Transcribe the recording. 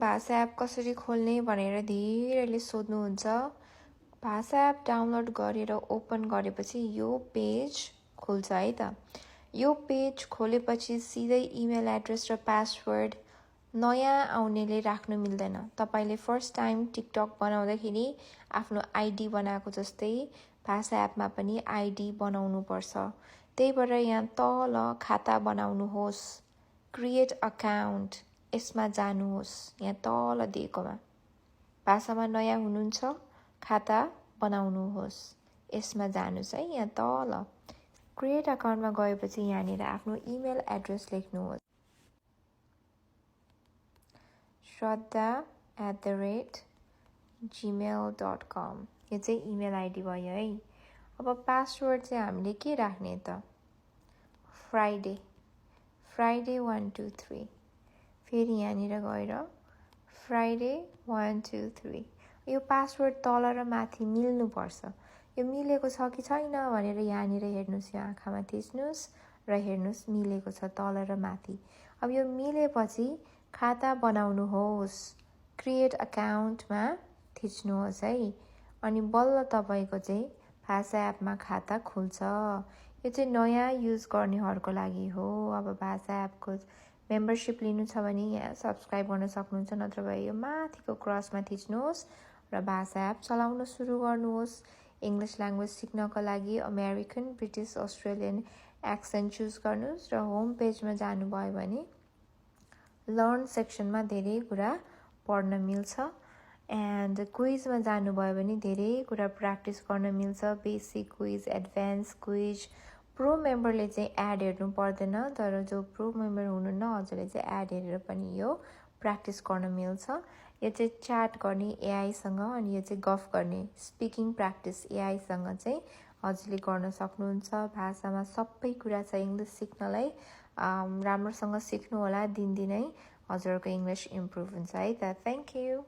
भाषा एप कसरी खोल्ने भनेर धेरैले सोध्नुहुन्छ। भाषा एप डाउनलोड गरेर ओपन गरेपछि यो पेज खुल्छ है त। यो पेज खोलेपछि सिधै इमेल एड्रेस र पासवर्ड नयाँ आउनेले राख्नु मिल्दैन। तपाईले फर्स्ट टाइम टिकटक बनाउँदाखेरि आफ्नो आइडी बनाएको जस्तै भाषा एपमा पनि आइडी बनाउनु पर्छ। त्यही भएर यहाँ तल खाता बनाउनुहोस्, क्रिएट अकाउन्ट, यसमा जानुहोस्। यहाँ तल दिएकोमा भाषामा नयाँ हुनुहुन्छ, खाता बनाउनुहोस्, यसमा जानुहोस् है। यहाँ तल क्रिएट अकाउन्टमा गएपछि यहाँनिर आफ्नो इमेल एड्रेस लेख्नुहोस्। shraddha@gmail.com यो चाहिँ इमेल आइडी भयो है। अब पासवर्ड चाहिँ हामीले के राख्ने त? फ्राइडे 1 2 3। फेरि यहाँनिर गएर फ्राइडे 1 2 3। यो पासवर्ड तल र माथि मिल्नुपर्छ। यो मिलेको छ कि छैन भनेर यहाँनिर हेर्नुहोस्, यो आँखामा थिच्नुहोस् र हेर्नुहोस् मिलेको छ तल र माथि। अब यो मिलेपछि खाता बनाउनुहोस्, क्रिएट अकाउन्टमा थिच्नुहोस् है। अनि बल्ल तपाईको चाहिँ भाषा एपमा खाता खुल्छ। यो चाहिँ नयाँ युज गर्नेहरूको लागि हो। अब भाषा एपको मेम्बरसिप लिनु छ भने यहाँ सब्सक्राइब गर्न सक्नुहुन्छ, नत्र भए यो माथिको क्रसमा थिच्नुहोस् र भाषा एप चलाउन सुरु गर्नुहोस्। इङ्ग्लिस ल्याङ्ग्वेज सिक्नको लागि American, British, Australian accent choose गर्नुहोस् र होम पेजमा जानुभयो भने लर्न सेक्सनमा धेरै कुरा पढ्न मिल्छ। एन्ड क्विजमा जानुभयो भने धेरै कुरा प्र्याक्टिस गर्न मिल्छ। Basic quiz, advance quiz. Pro मेम्बरले चाहिँ एड हेर्नु पर्दैन, तर जो प्रो मेम्बर हुनुहुन्न हजुरले चाहिँ एड हेरेर पनि यो प्र्याक्टिस गर्न मिल्छ। यो चाहिँ च्याट गर्ने एआईसँग, अनि यो चाहिँ गफ गर्ने स्पिकिङ प्र्याक्टिस एआईसँग चाहिँ हजुरले गर्न सक्नुहुन्छ। भाषामा सबै कुरा छ इङ्ग्लिस सिक्नलाई। राम्रोसँग सिक्नु होला, दिनदिनै हजुरको इङ्ग्लिस इम्प्रुभ हुन्छ है त। Thank you.